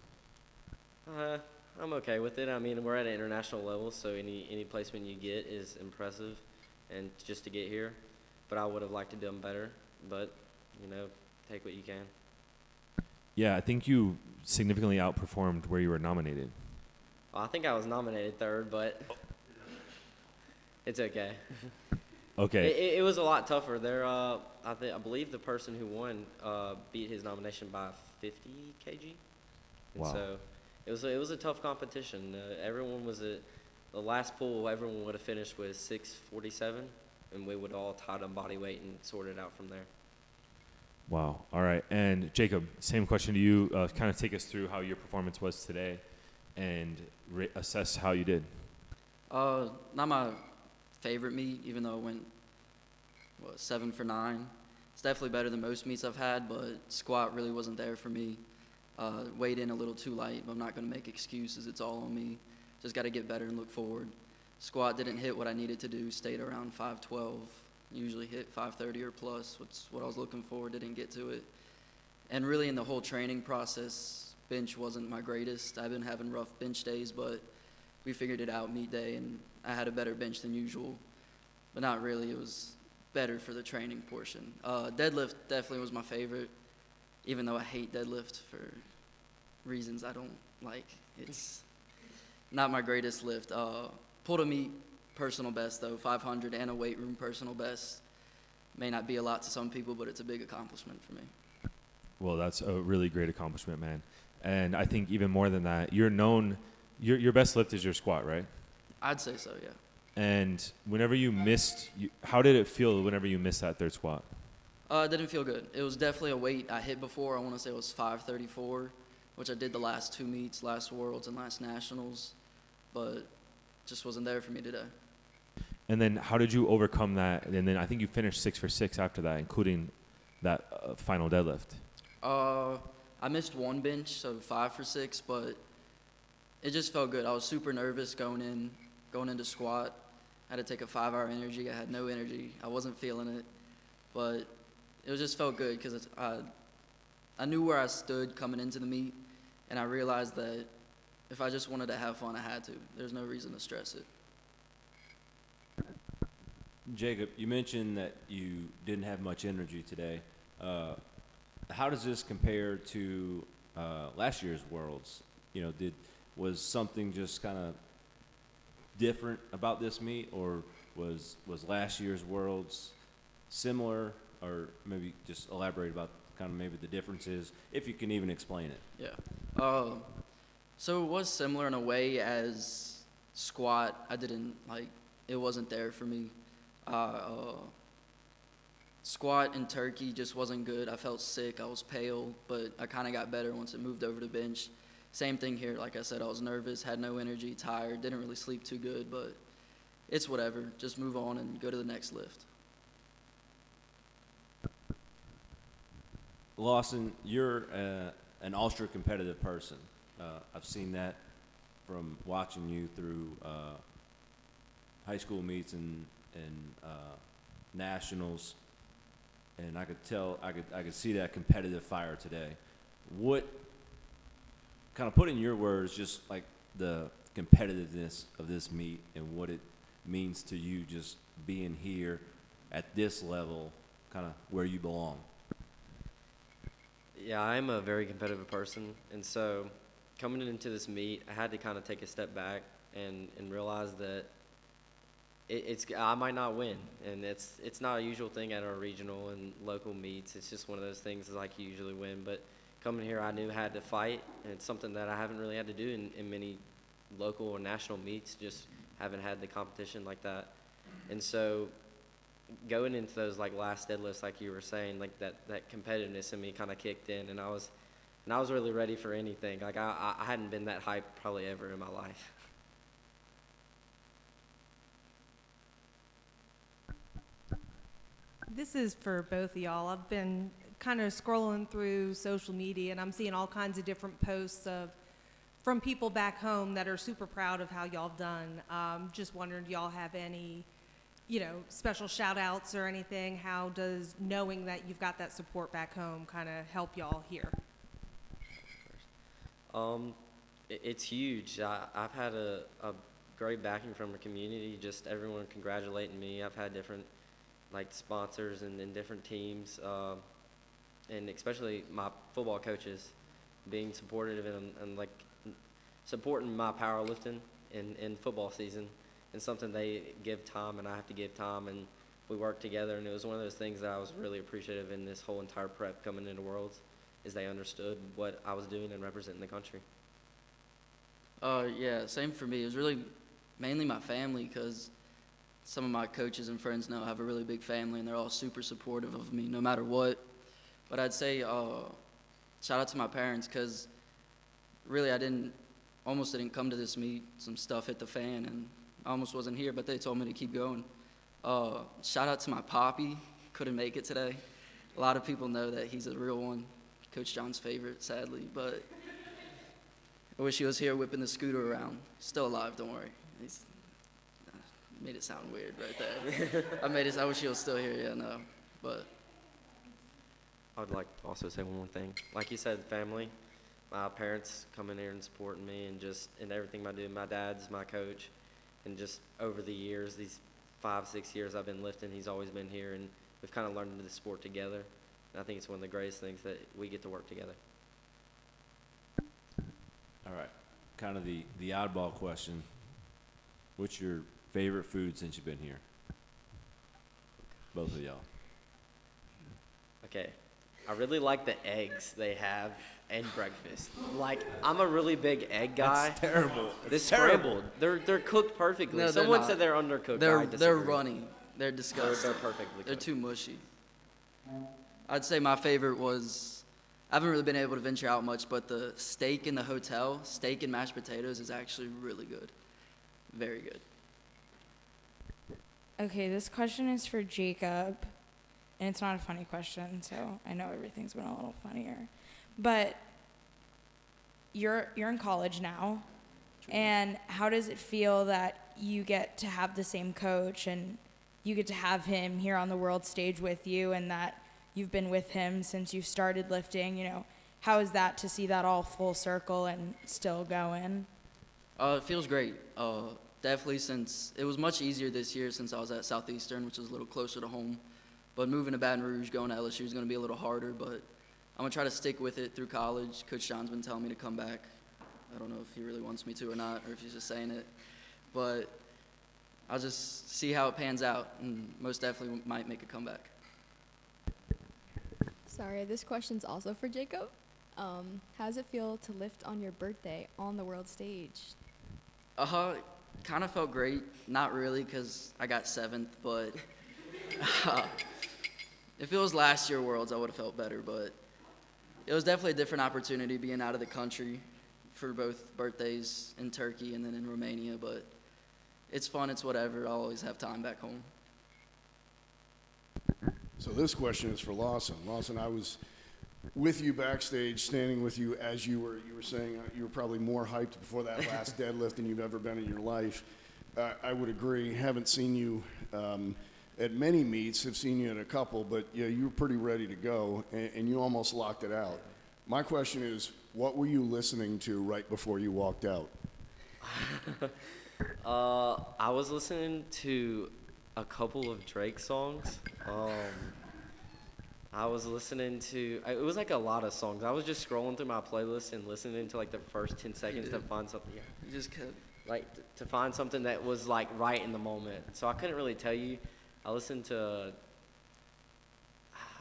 I'm okay with it. I mean, we're at an international level, so any placement you get is impressive, and just to get here. But I would have liked to do them better. But take what you can. Yeah, I think you significantly outperformed where you were nominated. Well, I think I was nominated third, but it's okay. Okay. It was a lot tougher. I believe the person who won beat his nomination by 50 kg. And Wow. So it was a tough competition. Everyone was the last pool. Everyone would have finished with 647, and we would all tied on body weight and sorted out from there. Wow. All right. And Jacob, same question to you. Kind of take us through how your performance was today and assess how you did. Not my favorite meet, even though it went 7 for 9. It's definitely better than most meets I've had, but squat really wasn't there for me. Weighed in a little too light, but I'm not going to make excuses. It's all on me. Just got to get better and look forward. Squat didn't hit what I needed to do. Stayed around 512. Usually hit 530 or plus. What's what I was looking for. Didn't get to it. And really in the whole training process, bench wasn't my greatest. I've been having rough bench days, but we figured it out meet day, and I had a better bench than usual. But not really. It was better for the training portion. Deadlift definitely was my favorite, even though I hate deadlift for reasons I don't like. It's not my greatest lift. Pull to meet personal best, though, 500 and a weight room personal best. May not be a lot to some people, but it's a big accomplishment for me. Well, that's a really great accomplishment, man. And I think even more than that, you're known, your best lift is your squat, right? I'd say so, yeah. And whenever you missed, how did it feel whenever you missed that third squat? It didn't feel good. It was definitely a weight I hit before. I want to say it was 534, which I did the last 2 meets, last Worlds and last Nationals, but just wasn't there for me today. And then how did you overcome that? And then I think you finished 6 for 6 after that, including that final deadlift. I missed one bench, so 5 for 6, but it just felt good. I was super nervous going into squat. I had to take a 5-hour energy. I had no energy. I wasn't feeling it, but it just felt good because I knew where I stood coming into the meet, and I realized that if I just wanted to have fun, I had to. There's no reason to stress it. Jacob, you mentioned that you didn't have much energy today. How does this compare to last year's Worlds? Was something just kind of different about this meet, or was last year's Worlds similar, or maybe just elaborate about kind of maybe the differences, if you can even explain it? Yeah. So it was similar in a way as squat. It wasn't there for me. Squat in Turkey just wasn't good. I felt sick. I was pale, but I kind of got better once it moved over to bench. Same thing here. Like I said, I was nervous, had no energy, tired, didn't really sleep too good, but it's whatever. Just move on and go to the next lift. Lawson, you're an ultra-competitive person. I've seen that from watching you through high school meets and nationals, and I could tell, I could see that competitive fire today. What kind of put in your words just like the competitiveness of this meet and what it means to you just being here at this level, kind of where you belong? Yeah, I'm a very competitive person, and so coming into this meet, I had to kind of take a step back and realize that I might not win, and it's not a usual thing at our regional and local meets. It's just one of those things like you usually win, but coming here I knew I had to fight, and it's something that I haven't really had to do in many local or national meets, just haven't had the competition like that. And so going into those like last deadlifts, like you were saying, like that competitiveness in me kind of kicked in, and I was really ready for anything. Like I hadn't been that hyped probably ever in my life. This is for both of y'all. I've been kind of scrolling through social media, and I'm seeing all kinds of different posts from people back home that are super proud of how y'all have done. Just wondered, do y'all have any special shout outs or anything? How does knowing that you've got that support back home kind of help y'all here? It's huge. I've had a great backing from the community, just everyone congratulating me. I've had different sponsors and different teams, and especially my football coaches being supportive and supporting my powerlifting in football season. And something they give time and I have to give time, and we work together. And it was one of those things that I was really appreciative in this whole entire prep coming into Worlds, is they understood what I was doing and representing the country. Yeah, same for me. It was really mainly my family, because some of my coaches and friends now have a really big family, and they're all super supportive of me no matter what. But I'd say shout out to my parents, because really I almost didn't come to this meet. Some stuff hit the fan, and I almost wasn't here, but they told me to keep going. Shout out to my poppy. Couldn't make it today. A lot of people know that he's a real one. Coach John's favorite, sadly, but I wish he was here whipping the scooter around. He's still alive, don't worry. He's made it sound weird right there. I wish he was still here, yeah, no. But I would like to also say one more thing. Like you said, family. My parents coming here and supporting me, and just in everything I do. My dad's my coach. And just over the years, these 5-6 years I've been lifting, he's always been here, and we've kind of learned the sport together. And I think it's one of the greatest things that we get to work together. All right, kind of the oddball question. What's your favorite food since you've been here? Both of y'all. Okay, I really like the eggs they have and breakfast. I'm a really big egg guy. That's terrible. They're scrambled. They're cooked perfectly. No, Someone not. said they're undercooked. They're disagree. runny. They're disgusting. They're perfectly cooked. They're too mushy. I'd say my favorite was, I haven't really been able to venture out much, but the steak in the hotel, steak and mashed potatoes, is actually really good. Very good. Okay, this question is for Jacob, and it's not a funny question, so I know everything's been a little funnier. But you're in college now, and how does it feel that you get to have the same coach and you get to have him here on the world stage with you, and that you've been with him since you started lifting? How is that to see that all full circle and still going? It feels great. Definitely, since it was much easier this year since I was at Southeastern, which is a little closer to home. But moving to Baton Rouge, going to LSU is going to be a little harder, but I'm going to try to stick with it through college. Coach John's been telling me to come back. I don't know if he really wants me to or not, or if he's just saying it. But I'll just see how it pans out, and most definitely might make a comeback. Sorry, this question's also for Jacob. How does it feel to lift on your birthday on the world stage? Kind of felt great. Not really, because I got 7th, but if it was last year Worlds, I would have felt better, but it was definitely a different opportunity being out of the country for both birthdays in Turkey and then in Romania, but it's fun, it's whatever. I'll always have time back home. So this question is for Lawson. Lawson, I was with you backstage, standing with you as you were saying you were probably more hyped before that last deadlift than you've ever been in your life. I would agree. Haven't seen you at many meets, have seen you at a couple, but yeah, you were pretty ready to go, and you almost locked it out. My question is, what were you listening to right before you walked out? I was listening to a couple of Drake songs. I was listening to, it was a lot of songs. I was just scrolling through my playlist and listening to the first 10 seconds to find something. Yeah. You just kept. To find something that was right in the moment. So I couldn't really tell you. I listened to,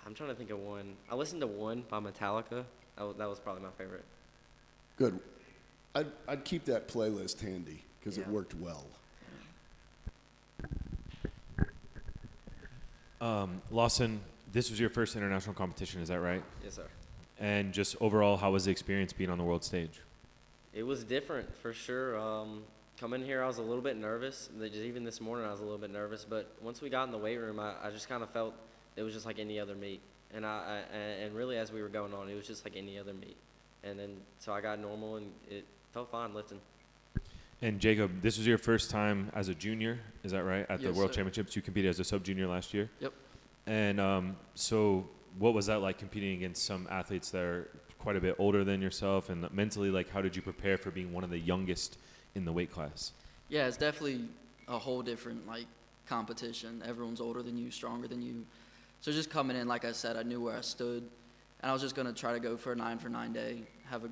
I'm trying to think of one. I listened to One by Metallica. That was probably my favorite. Good. I'd keep that playlist handy because it worked well. Lawson, this was your first international competition, is that right? Yes, sir. And just overall, how was the experience being on the world stage? It was different, for sure. Coming here, I was a little bit nervous. Even this morning, I was a little bit nervous. But once we got in the weight room, I just kind of felt it was just like any other meet. And and really, as we were going on, it was just like any other meet. And then, so I got normal, and it felt fine lifting. And Jacob, this was your first time as a junior, is that right? At the Yes, World sir. Championships, you competed as a sub-junior last year? Yep. And so what was that like competing against some athletes that are quite a bit older than yourself? And mentally, like, how did you prepare for being one of the youngest in the weight class? Yeah, it's definitely a whole different like competition. Everyone's older than you, stronger than you. So just coming in, like I said, I knew where I stood, and I was just gonna try to go for a 9-for-9 day, have a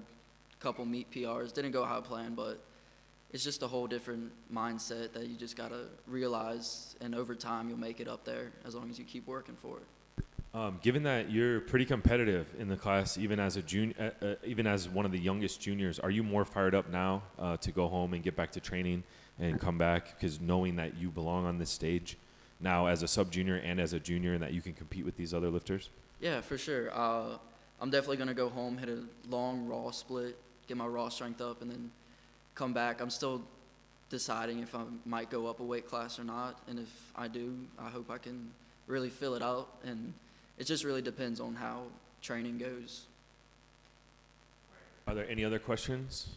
couple meet PRs. Didn't go how I planned, but it's just a whole different mindset that you just gotta realize, and over time you'll make it up there as long as you keep working for it. Given that you're pretty competitive in the class, even as a even as one of the youngest juniors, are you more fired up now to go home and get back to training and come back? Because knowing that you belong on this stage now as a sub-junior and as a junior, and that you can compete with these other lifters? Yeah, for sure. I'm definitely gonna go home, hit a long raw split, get my raw strength up, and then come back. I'm still deciding if I might go up a weight class or not, and if I do, I hope I can really fill it out, and it just really depends on how training goes. Are there any other questions?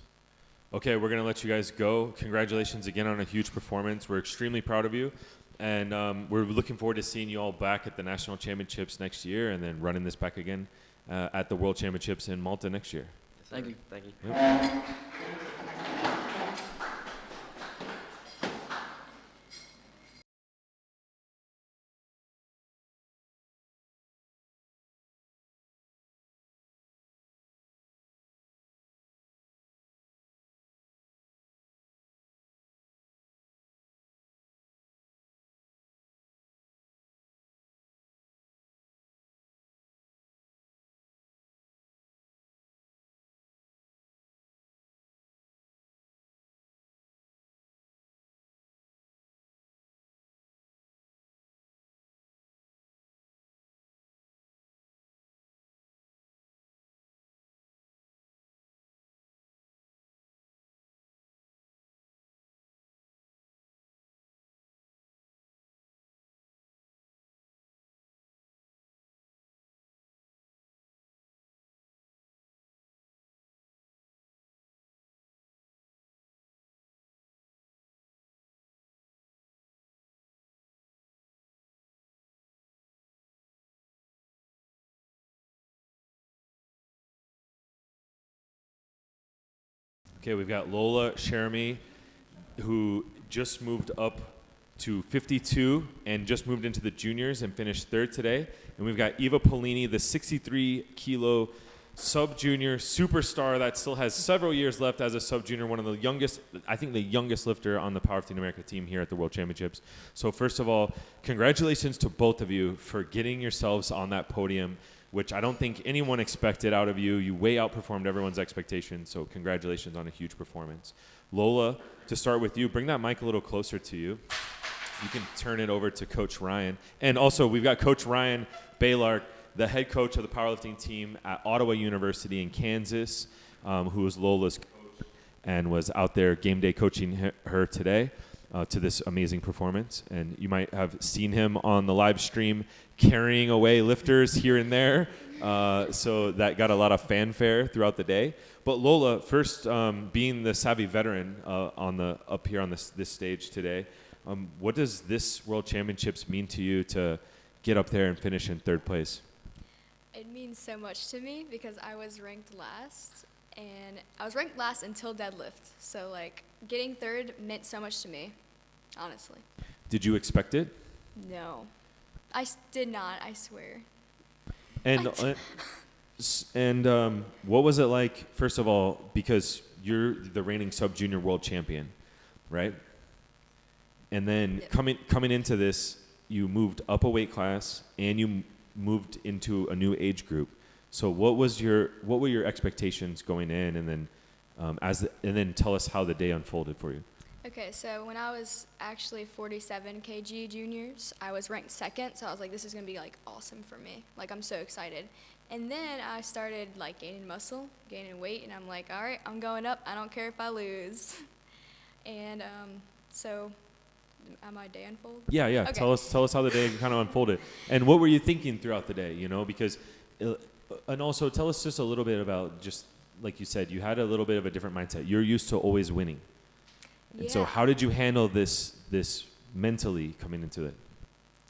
Okay, we're going to let you guys go. Congratulations again on a huge performance. We're extremely proud of you, and we're looking forward to seeing you all back at the National Championships next year, and then running this back again at the World Championships in Malta next year. Thank you. Thank you. Yep. Okay, we've got Lola Sheremy, who just moved up to 52 and just moved into the juniors and finished third today. And we've got Eva Polini, the 63-kilo sub-junior superstar that still has several years left as a sub-junior, one of the youngest, I think the youngest lifter on the Powerlifting America team here at the World Championships. So first of all, congratulations to both of you for getting yourselves on that podium, which I don't think anyone expected out of you. You way outperformed everyone's expectations, so congratulations on a huge performance. Lola, to start with you, bring that mic a little closer to you. You can turn it over to Coach Ryan. And also, we've got Coach Ryan Baylark, the head coach of the powerlifting team at Ottawa University in Kansas, who was Lola's coach and was out there game day coaching her today to this amazing performance. And you might have seen him on the live stream carrying away lifters here and there. So that got a lot of fanfare throughout the day. But Lola, first, being the savvy veteran up here on this stage today, what does this World Championships mean to you to get up there and finish in third place? It means so much to me because I was ranked last, and I was ranked last until deadlift. So like getting third meant so much to me, honestly. Did you expect it? No, I did not. I swear. And what was it like? First of all, because you're the reigning sub-junior world champion, right? And then coming into this, you moved up a weight class and you moved into a new age group. So what were your expectations going in, and then and then tell us how the day unfolded for you. Okay, so when I was actually 47 kg juniors, I was ranked second, so I was like, this is gonna be like awesome for me. Like, I'm so excited. And then I started like gaining muscle, gaining weight, and I'm like, all right, I'm going up. I don't care if I lose. And so, my day unfold? Yeah. Okay. Tell us how the day kind of unfolded, and what were you thinking throughout the day? You know, because, and also tell us just a little bit about, just like you said, you had a little bit of a different mindset. You're used to always winning, And so Yeah. how did you handle this mentally coming into it?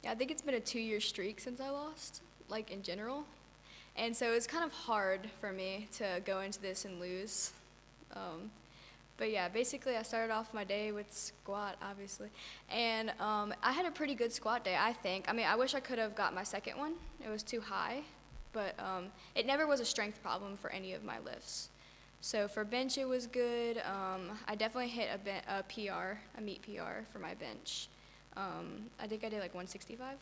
Yeah, I think it's been a 2-year streak since I lost, like in general. And so it's kind of hard for me to go into this and lose. But yeah, basically I started off my day with squat, obviously. And I had a pretty good squat day, I think. I mean, I wish I could have got my second one. It was too high. But it never was a strength problem for any of my lifts. So for bench, it was good. I definitely hit a PR, a meet PR for my bench. I think I did like 165.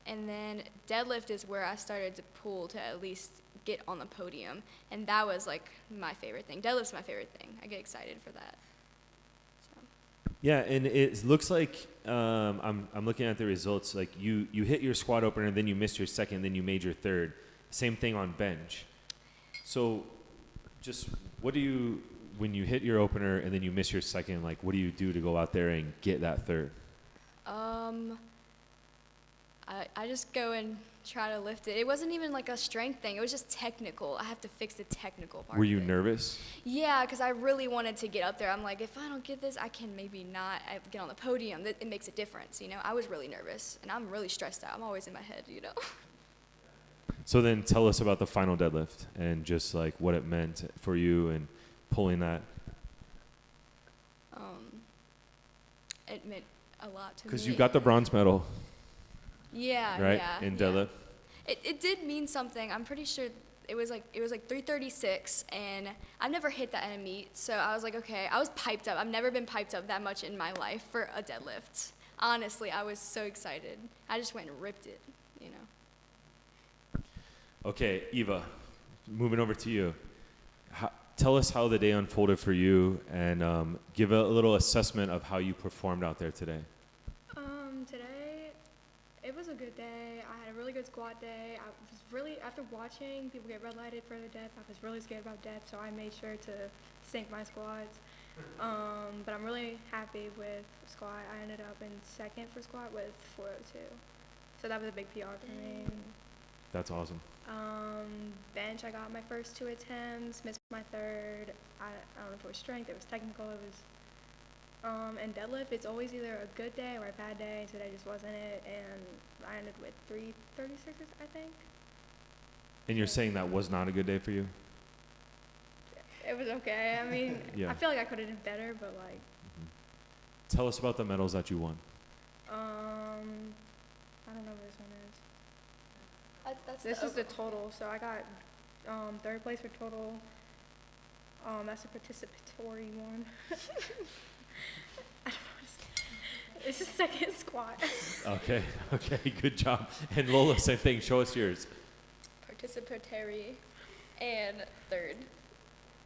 And then deadlift is where I started to pull to at least get on the podium. And that was like my favorite thing. Deadlift's my favorite thing. I get excited for that. So. Yeah, and it looks like I'm looking at the results. Like you hit your squat opener, then you missed your second, then you made your third. Same thing on bench. So, just what do you when you hit your opener and then you miss your second? Like, what do you do to go out there and get that third? I just go and try to lift it. It wasn't even like a strength thing. It was just technical. I have to fix the technical part. Were you of it. nervous? Yeah, because I really wanted to get up there. I'm like, if I don't get this, I can maybe not get on the podium. It makes a difference, you know? I was really nervous, and I'm really stressed out. I'm always in my head, you know? So then tell us about the final deadlift and just like what it meant for you and pulling that. It meant a lot to me. Because you got the bronze medal. Yeah, right? yeah. In deadlift. It did mean something. I'm pretty sure it was like 336, and I've never hit that in a meet, so I was like, okay. I was piped up. I've never been piped up that much in my life for a deadlift. Honestly, I was so excited. I just went and ripped it, you know. Okay, Eva, moving over to you. Tell us how the day unfolded for you, and give a little assessment of how you performed out there today. Today, it was a good day. I had a really good squat day. I was really, after watching people get red lighted for the depth, I was really scared about depth, so I made sure to sink my squats. But I'm really happy with squat. I ended up in second for squat with 402. So that was a big PR for me. That's awesome. Bench, I got my first 2 attempts, missed my third. I don't know if it was strength, it was technical, it was, and deadlift, it's always either a good day or a bad day. Today just wasn't it, and I ended with 336, I think. And you're saying that was not a good day for you? It was okay. I mean, Yeah. I feel like I could have done better, but like. Tell us about the medals that you won. I don't know what this one is. That's This is the total. So I got third place for total. That's a participatory one. I don't know what to say. It's a second squat. Okay, good job. And Lola, same thing. Show us yours. Participatory and third.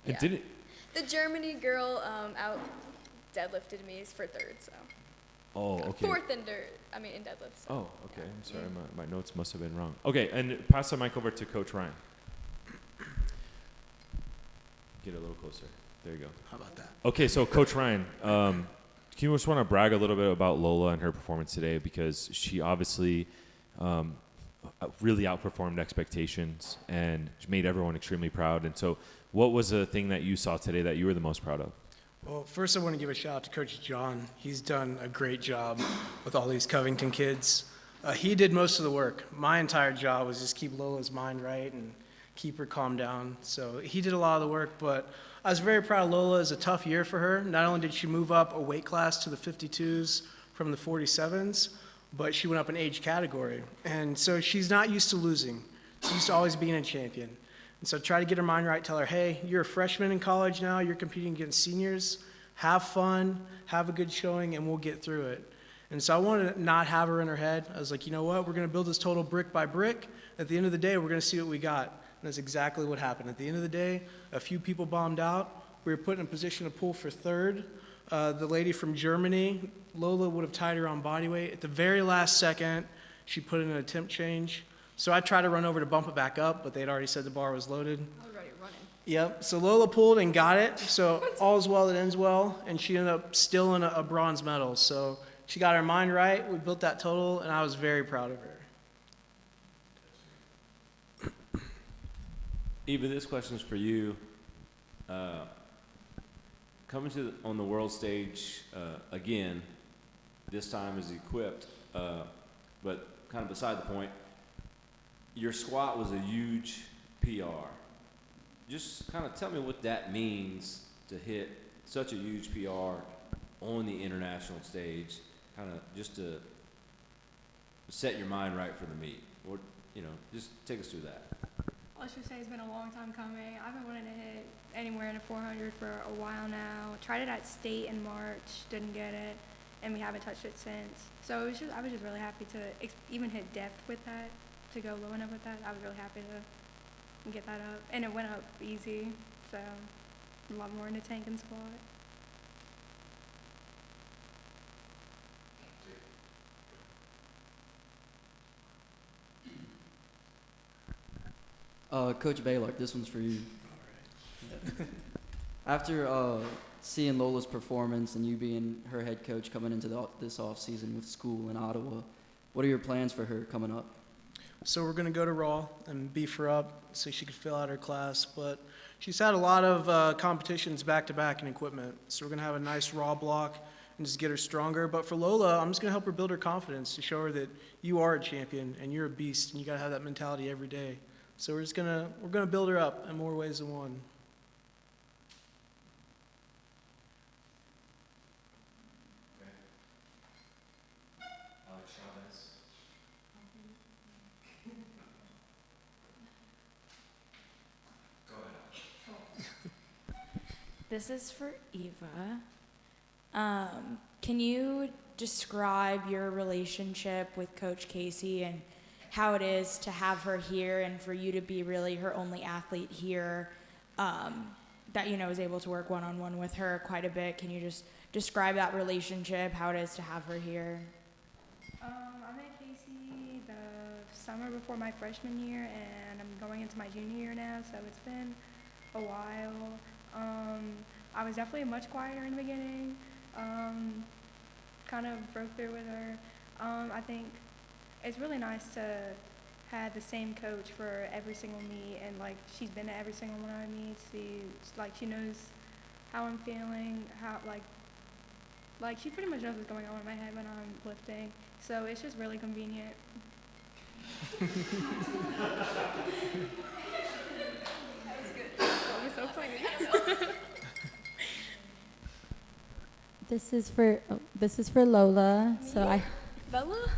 And Yeah. didn't The Germany girl out deadlifted me for third, so. Oh, okay. Fourth in deadlift. So. Oh, okay. I'm sorry. My notes must have been wrong. Okay, and pass the mic over to Coach Ryan. Get a little closer. There you go. How about that? Okay, so Coach Ryan, you just want to brag a little bit about Lola and her performance today, because she obviously really outperformed expectations and made everyone extremely proud. And so what was the thing that you saw today that you were the most proud of? Well, first I want to give a shout out to Coach John. He's done a great job with all these Covington kids. He did most of the work. My entire job was just keep Lola's mind right and keep her calm down. So he did a lot of the work, but I was very proud of Lola. It was a tough year for her. Not only did she move up a weight class to the 52s from the 47s, but she went up an age category. And so she's not used to losing. She's used to always being a champion. And so try to get her mind right, tell her, hey, you're a freshman in college now, you're competing against seniors, have fun, have a good showing, and we'll get through it. And so I wanted to not have her in her head. I was like, you know what, we're gonna build this total brick by brick. At the end of the day, we're gonna see what we got. And that's exactly what happened. At the end of the day, a few people bombed out. We were put in a position to pull for third. The lady from Germany, Lola would have tied her on body weight. At the very last second, she put in an attempt change. So I tried to run over to bump it back up, but they'd already said the bar was loaded. I was already running. Yep, so Lola pulled and got it. So all's well that ends well, and she ended up still in a bronze medal. So she got her mind right, we built that total, and I was very proud of her. Eva, this question's for you. coming on the world stage again, this time is equipped, but kind of beside the point, your squat was a huge PR. Just kind of tell me what that means to hit such a huge PR on the international stage, kind of just to set your mind right for the meet. Or, just take us through that. Let's just say it's been a long time coming. I've been wanting to hit anywhere in the 400 for a while now. Tried it at state in March, didn't get it, and we haven't touched it since. So I was just really happy to even hit depth with that, to go low enough with that. I was really happy to get that up, and it went up easy. So a lot more in the tank and squat. Coach Baylor, this one's for you. After seeing Lola's performance and you being her head coach coming into this off season with school in Ottawa, what are your plans for her coming up? So we're going to go to Raw and beef her up so she could fill out her class. But she's had a lot of competitions back-to-back in equipment. So we're going to have a nice Raw block and just get her stronger. But for Lola, I'm just going to help her build her confidence to show her that you are a champion and you're a beast and you got to have that mentality every day. So we're gonna build her up in more ways than one. This is for Eva. Can you describe your relationship with Coach Casey and how it is to have her here and for you to be really her only athlete here, that is able to work one-on-one with her quite a bit? Can you just describe that relationship, how it is to have her here? I met Casey the summer before my freshman year, and I'm going into my junior year now, so it's been a while. I was definitely much quieter in the beginning, kind of broke through with her. I think it's really nice to have the same coach for every single meet, and she's been at every single one of my meets. She knows how I'm feeling, how she pretty much knows what's going on in my head when I'm lifting. So it's just really convenient. That was good. That was so funny. This is for Lola. Bella?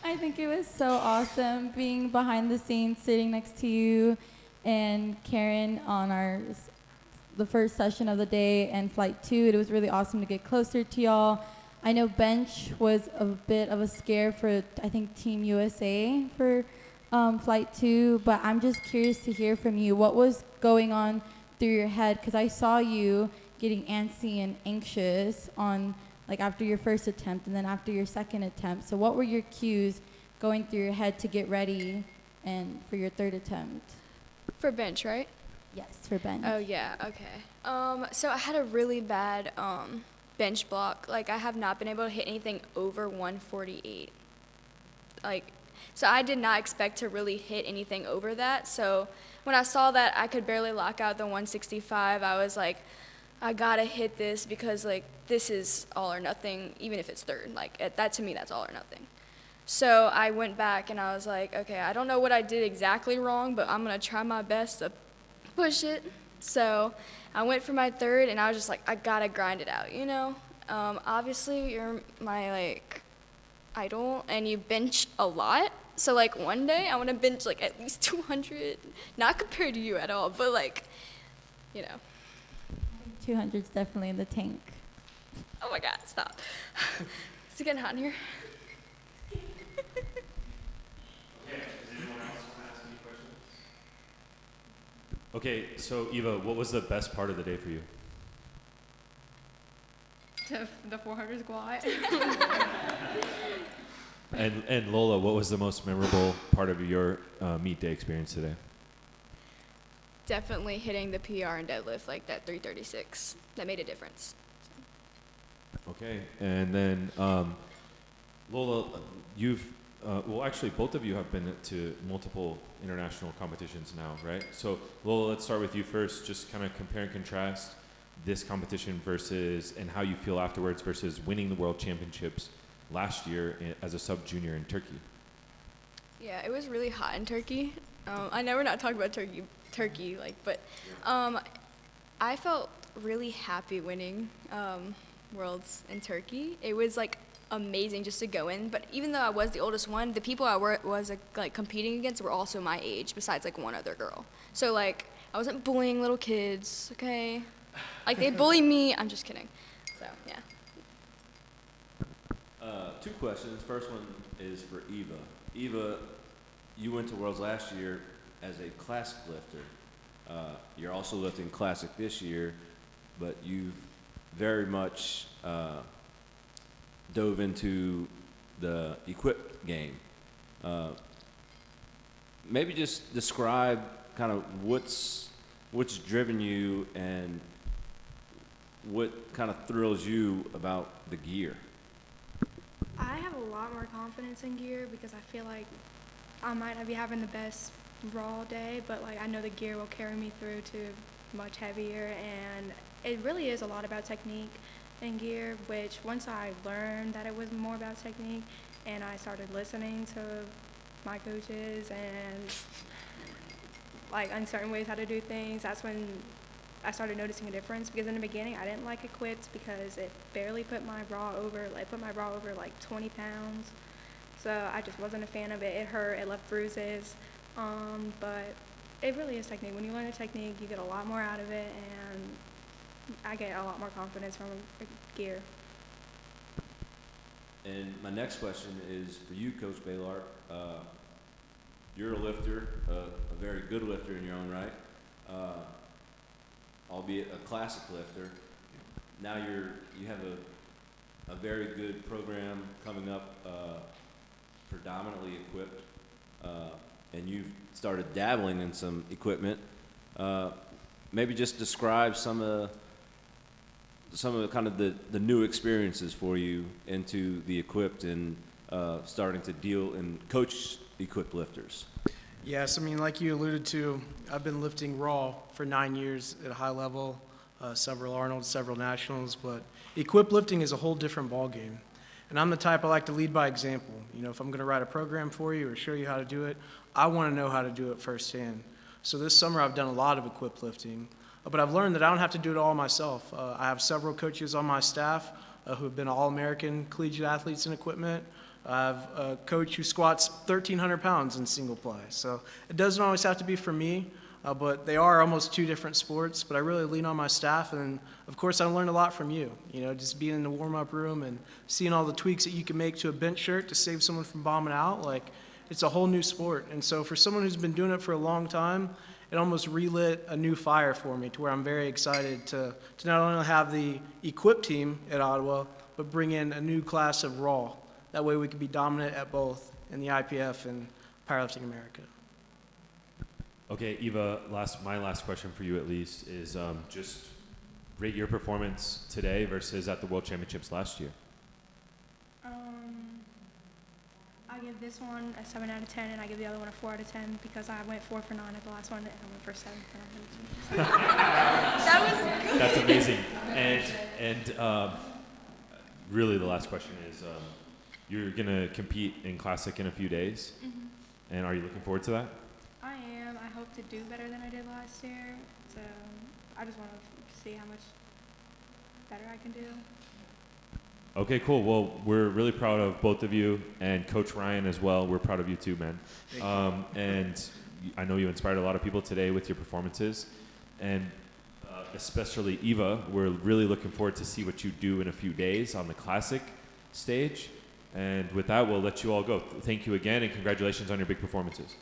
I think it was so awesome being behind the scenes, sitting next to you and Karen on the first session of the day and flight 2. It was really awesome to get closer to y'all. I know bench was a bit of a scare for, I think, Team USA for flight 2, but I'm just curious to hear from you. What was going on through your head? Because I saw you getting antsy and anxious on after your first attempt and then after your second attempt. So what were your cues going through your head to get ready and for your third attempt? For bench, right? Yes, for bench. Oh, yeah, okay. So I had a really bad bench block. I have not been able to hit anything over 148. So I did not expect to really hit anything over that. So when I saw that I could barely lock out the 165, I was like, I gotta hit this because this is all or nothing, even if it's third. That to me, that's all or nothing. So I went back and I was like, okay, I don't know what I did exactly wrong, but I'm gonna try my best to push it. So I went for my third and I was just like, I gotta grind it out, Obviously you're my idol and you bench a lot. So one day I wanna bench at least 200, not compared to you at all, but 200's definitely in the tank. Oh my God, stop. Is it getting hot in here? Okay, does anyone else want to ask any questions? Okay, so Eva, what was the best part of the day for you? The 400 squat. And Lola, what was the most memorable part of your meet day experience today? Definitely hitting the PR and deadlift, that 336. That made a difference. Okay, and then Lola, you've, actually both of you have been to multiple international competitions now, right? So Lola, let's start with you first, just kind of compare and contrast this competition versus, and how you feel afterwards versus winning the world championships last year as a sub-junior in Turkey. Yeah, it was really hot in Turkey. I know we're not talking about Turkey, but I felt really happy winning Worlds in Turkey. It was like amazing just to go in. But even though I was the oldest one, the people I was competing against were also my age, besides like one other girl. So like I wasn't bullying little kids, okay? Like they bully me. I'm just kidding. So yeah. 2 questions. First one is for Eva. Eva, you went to Worlds last year as a classic lifter. You're also lifting classic this year, but you've very much dove into the equip game. Maybe just describe kind of what's driven you and what kind of thrills you about the gear. I have a lot more confidence in gear because I feel like I might not be having the best raw day, but like I know the gear will carry me through to much heavier, and it really is a lot about technique in gear, which once I learned that it was more about technique and I started listening to my coaches and like in certain ways how to do things, that's when I started noticing a difference. Because in the beginning I didn't like equipped because it barely put my raw over, like 20 pounds. So I just wasn't a fan of it. It hurt, it left bruises. But it really is technique. When you learn a technique, you get a lot more out of it, and I get a lot more confidence from gear. And my next question is for you, Coach Baylor. You're a lifter, a very good lifter in your own right, albeit a classic lifter. Now you have a very good program coming up, predominantly equipped, and you've started dabbling in some equipment. Maybe just describe some of the kind of the new experiences for you into the equipped and starting to deal and coach equipped lifters. Yes, I mean, like you alluded to, I've been lifting raw for 9 years at a high level, several Arnolds, several nationals, but equipped lifting is a whole different ballgame. And I'm the type I like to lead by example. You know, if I'm going to write a program for you or show you how to do it, I want to know how to do it firsthand. So this summer I've done a lot of equipped lifting, but I've learned that I don't have to do it all myself. I have several coaches on my staff who have been All-American collegiate athletes in equipment. I have a coach who squats 1,300 pounds in single ply. So it doesn't always have to be for me, but they are almost 2 different sports. But I really lean on my staff, and of course I learned a lot from you. You know, just being in the warm-up room and seeing all the tweaks that you can make to a bench shirt to save someone from bombing out. Like, it's a whole new sport. And so for someone who's been doing it for a long time, it almost relit a new fire for me, to where I'm very excited to not only have the equipped team at Ottawa, but bring in a new class of raw. That way we can be dominant at both in the IPF and Powerlifting America. Okay, Eva, my last question for you at least is just rate your performance today versus at the World Championships last year. I give this one a 7 out of 10, and I give the other one a 4 out of 10 because I went 4 for 9 at the last one, and I went for 7 for 9. That was good. That's amazing. And really the last question is, you're going to compete in Classic in a few days, and are you looking forward to that? I am. I hope to do better than I did last year, so I just want to see how much better I can do. Okay, cool. Well, we're really proud of both of you, and Coach Ryan as well. We're proud of you too, man. And I know you inspired a lot of people today with your performances, and especially Eva. We're really looking forward to see what you do in a few days on the Classic stage. And with that, we'll let you all go. Thank you again, and congratulations on your big performances.